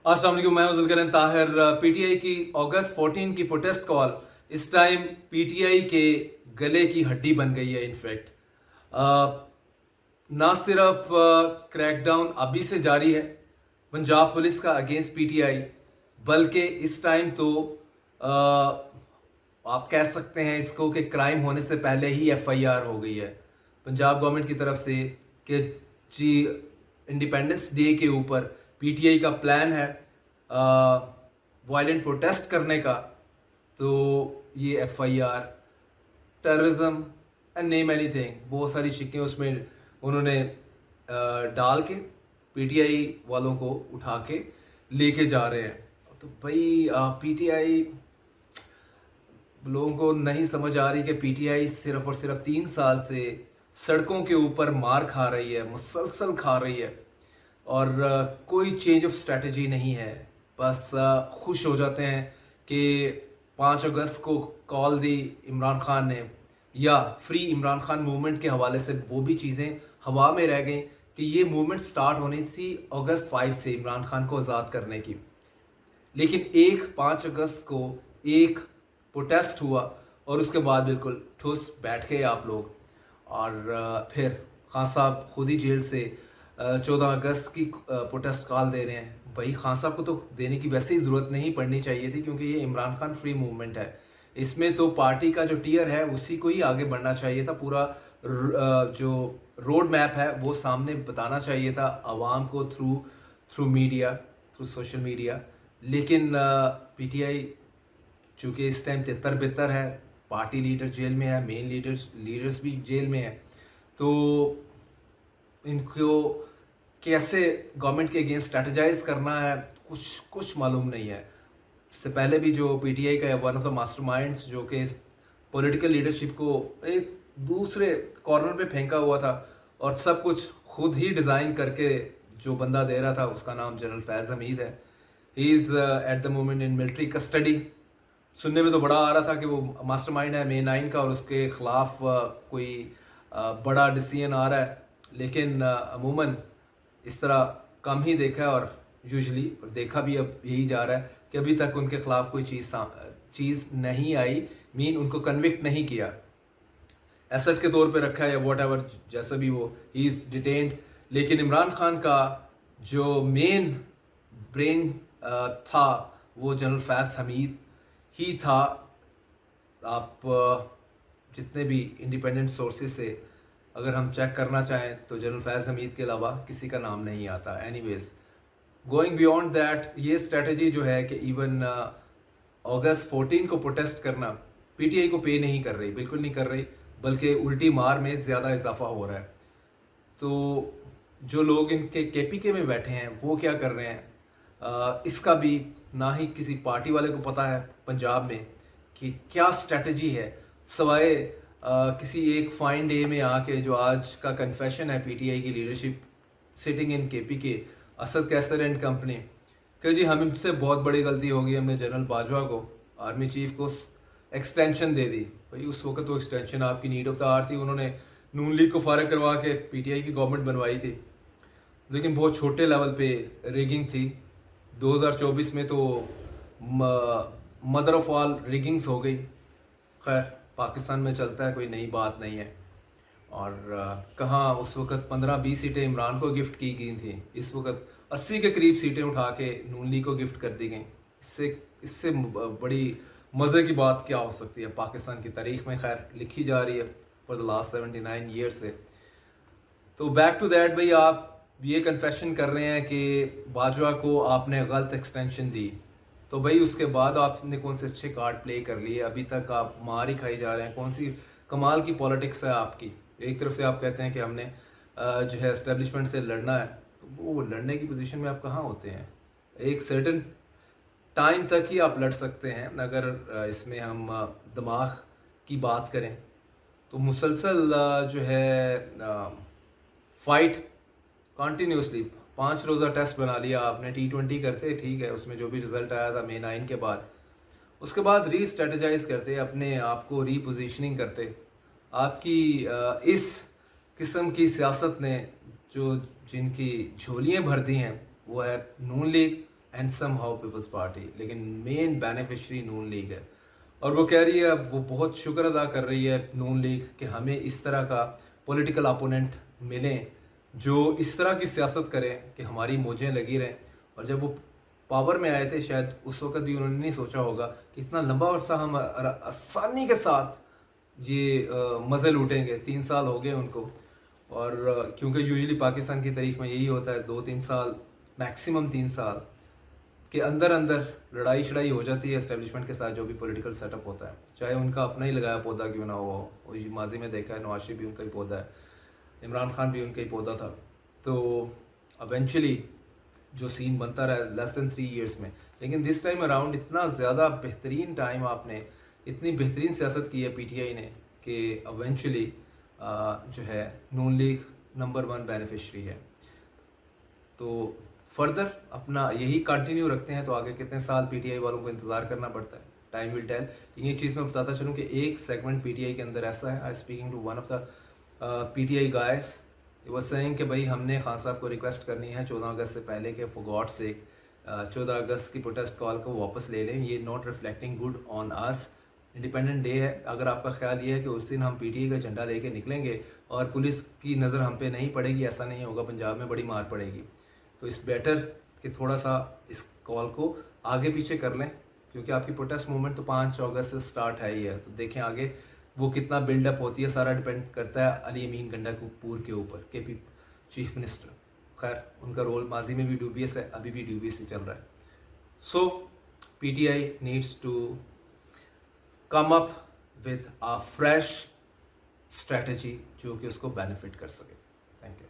अस्सलाम वालेकुम, मैं हूं जुल्करन ताहिर। पीटीआई की अगस्त 14 की प्रोटेस्ट कॉल इस टाइम पीटीआई के गले की हड्डी बन गई है। इनफैक्ट ना सिर्फ क्रैकडाउन अभी से जारी है पंजाब पुलिस का अगेंस्ट पीटीआई, बल्कि इस टाइम तो अ, आप कह सकते हैं इसको कि क्राइम होने से पहले ही एफआईआर हो गई है पंजाब गवर्नमेंट की तरफ से कि जी इंडिपेंडेंस डे के ऊपर पीटीआई का प्लान है वायलेंट प्रोटेस्ट करने का। तो ये FIR terrorism and name anything, बहुत सारी शिकें उसमें उन्होंने डाल के पीटीआई वालों को उठा के लेके जा रहे हैं। तो भाई पीटीआई लोगों को नहीं समझ आ रही कि पीटीआई सिर्फ और सिर्फ 3 साल से सड़कों के ऊपर मार खा रही है, मुसलसल खा रही है, और कोई चेंज ऑफ स्ट्रेटजी नहीं है। बस खुश हो जाते हैं कि 5 अगस्त को कॉल दी इमरान खान ने, या फ्री इमरान खान मूवमेंट के हवाले से वो भी चीज़ें हवा में रह गई कि ये मूवमेंट स्टार्ट होनी थी अगस्त 5 से इमरान खान को आज़ाद करने की। लेकिन 5 अगस्त को एक प्रोटेस्ट हुआ और उसके बाद बिल्कुल ठुस बैठ गए आप लोग। और फिर खान साहब खुद ही जेल से 14 अगस्त की प्रोटेस्ट कॉल दे रहे हैं। भाई खान साहब को तो देने की वैसे ही ज़रूरत नहीं पड़नी चाहिए थी, क्योंकि ये इमरान खान फ्री मूवमेंट है। इसमें तो पार्टी का जो टीयर है उसी को ही आगे बढ़ना चाहिए था। पूरा जो रोड मैप है वो सामने बताना चाहिए था आवाम को through media, through social media. लेकिन पीटीआई चूँकि इस टाइम तितर बितर है, पार्टी लीडर जेल में है, मेन लीडर्स भी जेल में है, तो इनको कैसे गवर्नमेंट के अगेंस्ट स्ट्रेटजाइज करना है कुछ मालूम नहीं है। इससे पहले भी जो पीटीआई का वन ऑफ द मास्टरमाइंड्स जो कि पॉलिटिकल लीडरशिप को एक दूसरे कॉर्नर पे फेंका हुआ था और सब कुछ खुद ही डिज़ाइन करके जो बंदा दे रहा था, उसका नाम जनरल फैज़ हमीद है। He is at the moment in military custody. सुनने में तो बड़ा आ रहा था कि वो मास्टरमाइंड है मे 9 का और उसके ख़िलाफ़ कोई बड़ा डिसीजन आ रहा है। लेकिन अमूमन इस तरह कम ही देखा है, और यूजुअली और देखा भी अब यही जा रहा है कि अभी तक उनके ख़िलाफ़ कोई चीज़ नहीं आई, मीन उनको कन्विक्ट नहीं किया, एसेट के तौर पे रखा है या वॉट एवर, जैसा भी वो, ही इज़ डिटेन्ड। लेकिन इमरान खान का जो मेन ब्रेन था वो जनरल फैज़ हमीद ही था। आप जितने भी इंडिपेंडेंट सोर्सेज से अगर हम चेक करना चाहें तो जनरल फैज़ हमीद के अलावा किसी का नाम नहीं आता। एनीवेज, गोइंग बियॉन्ड दैट, ये स्ट्रेटजी जो है कि इवन अगस्त 14 को प्रोटेस्ट करना पीटीआई को पे नहीं कर रही, बिल्कुल नहीं कर रही, बल्कि उल्टी मार में ज़्यादा इजाफा हो रहा है। तो जो लोग इनके केपीके में बैठे हैं वो क्या कर रहे हैं, इसका भी ना ही किसी पार्टी वाले को पता है पंजाब में कि क्या स्ट्रेटजी है, सवाए किसी एक फाइन डे में आके जो आज का कन्फेशन है पीटीआई की leadership sitting in KPK, Asad Qaiser and company, कि जी हमसे बहुत बड़ी गलती हो गई, हमने जनरल बाजवा को, आर्मी चीफ को एक्सटेंशन दे दी। भाई उस वक्त वो एक्सटेंशन आपकी नीड ऑफ द आवर थी, उन्होंने नून लीग को फारग करवा के पीटीआई की गवर्नमेंट बनवाई थी, लेकिन बहुत छोटे लेवल पे रिगिंग थी। 2024 में तो मदर ऑफ ऑल रिगिंग्स हो गई। खैर पाकिस्तान में चलता है, कोई नई बात नहीं है। और कहाँ उस वक्त 15-20 सीटें इमरान को गिफ्ट की गई थी, इस वक्त 80 के करीब सीटें उठा के नून लीग को गिफ्ट कर दी गई। इससे बड़ी मज़े की बात क्या हो सकती है पाकिस्तान की तारीख में, खैर लिखी जा रही है फॉर द लास्ट 79 ईयर्स से। तो बैक टू दैट, भाई आप ये कन्फेशन कर रहे हैं कि बाजवा को आपने गलत एक्सटेंशन दी, तो भाई उसके बाद आपने कौन से अच्छे कार्ड प्ले कर लिए, अभी तक आप मार ही खाई जा रहे हैं। कौन सी कमाल की पॉलिटिक्स है आपकी। एक तरफ से आप कहते हैं कि हमने जो है एस्टेब्लिशमेंट से लड़ना है, तो वो लड़ने की पोजीशन में आप कहाँ होते हैं। एक सर्टन टाइम तक ही आप लड़ सकते हैं। अगर इसमें हम दिमाग की बात करें तो मुसलसल जो है फाइट कंटिन्यूसली, 5 रोज़ा टेस्ट बना लिया आपने, T20 करते ठीक है, उसमें जो भी रिज़ल्ट आया था मे 9 के बाद, उसके बाद री स्ट्रेटजाइज करते, अपने आप को रीपोजिशनिंग करते। आपकी इस किस्म की सियासत ने जो जिनकी झोलियाँ भर दी हैं वो है Noon League and somehow People's Party, لیکن مین بینیفیشری نون لیگ ہے. اور وہ کہہ رہی ہے، وہ بہت شکر ادا کر رہی ہے نون لیگ کہ ہمیں اس طرح کا پولیٹیکل اپوننٹ ملیں جو اس طرح کی سیاست کریں کہ ہماری موجیں لگی رہیں. اور جب وہ پاور میں آئے تھے شاید اس وقت بھی انہوں نے نہیں سوچا ہوگا کہ اتنا لمبا عرصہ ہم آسانی کے ساتھ یہ مزے لوٹیں گے. 3 سال ہو گئے ان کو. اور کیونکہ یوزلی پاکستان کی تاریخ میں یہی ہوتا ہے 2-3 سال میکسیمم 3 سال کے اندر لڑائی شڑائی ہو جاتی ہے اسٹیبلشمنٹ کے ساتھ، جو بھی پولیٹیکل سیٹ اپ ہوتا ہے، چاہے ان کا اپنا ہی لگایا پودا کیوں نہ ہو. ماضی میں دیکھا ہے نواز شریف بھی ان کا ہی پودا ہے، عمران خان بھی ان کا ہی پودا تھا. تو ایونچولی جو سین بنتا رہا لیس دین 3 ایئرس میں. لیکن دس ٹائم اراؤنڈ اتنا زیادہ بہترین ٹائم آپ نے اتنی بہترین سیاست کی ہے پی ٹی آئی نے کہ ایونچولی جو ہے نون لیگ نمبر 1 بینیفیشری ہے. تو فردر اپنا یہی کنٹینیو رکھتے ہیں تو آگے کتنے سال پی ٹی آئی والوں کو انتظار کرنا پڑتا ہے، ٹائم ول ٹیل. یہ چیز میں بتاتا چلوں کہ ایک سیگمنٹ پی ٹی آئی کے اندر ایسا ہے، I speaking to one of the P T I guys, وہ سینگ کہ بھائی ہم نے خان صاحب کو ریکویسٹ کرنی ہے 14 اگست سے پہلے کہ فور گاڈ سیک 14 اگست کی پروٹیسٹ کال کو واپس لے لیں. یہ not reflecting good on us. Independent day ہے، اگر آپ کا خیال یہ ہے کہ اس دن ہم پی ٹی آئی کا جھنڈا لے کے نکلیں گے اور پولیس کی نظر ہم پہ نہیں پڑے گی، ایسا نہیں ہوگا. پنجاب میں بڑی مار پڑے گی. تو اس بیٹر کہ تھوڑا سا اس کال کو آگے پیچھے کر لیں، کیونکہ آپ کی پروٹیسٹ موومنٹ تو 5 اگست سے سٹارٹ ہے ہی ہے. تو دیکھیں آگے وہ کتنا بلڈ اپ ہوتی ہے، سارا ڈیپینڈ کرتا ہے علی امین گنڈا پور کے اوپر، کے پی چیف منسٹر. خیر ان کا رول ماضی میں بھی ڈیوبیس ہے، ابھی بھی ڈیوبیس ہی چل رہا ہے. So P T I needs to come up with a fresh strategy جو کہ اس کو بینیفٹ کر سکے. Thank you.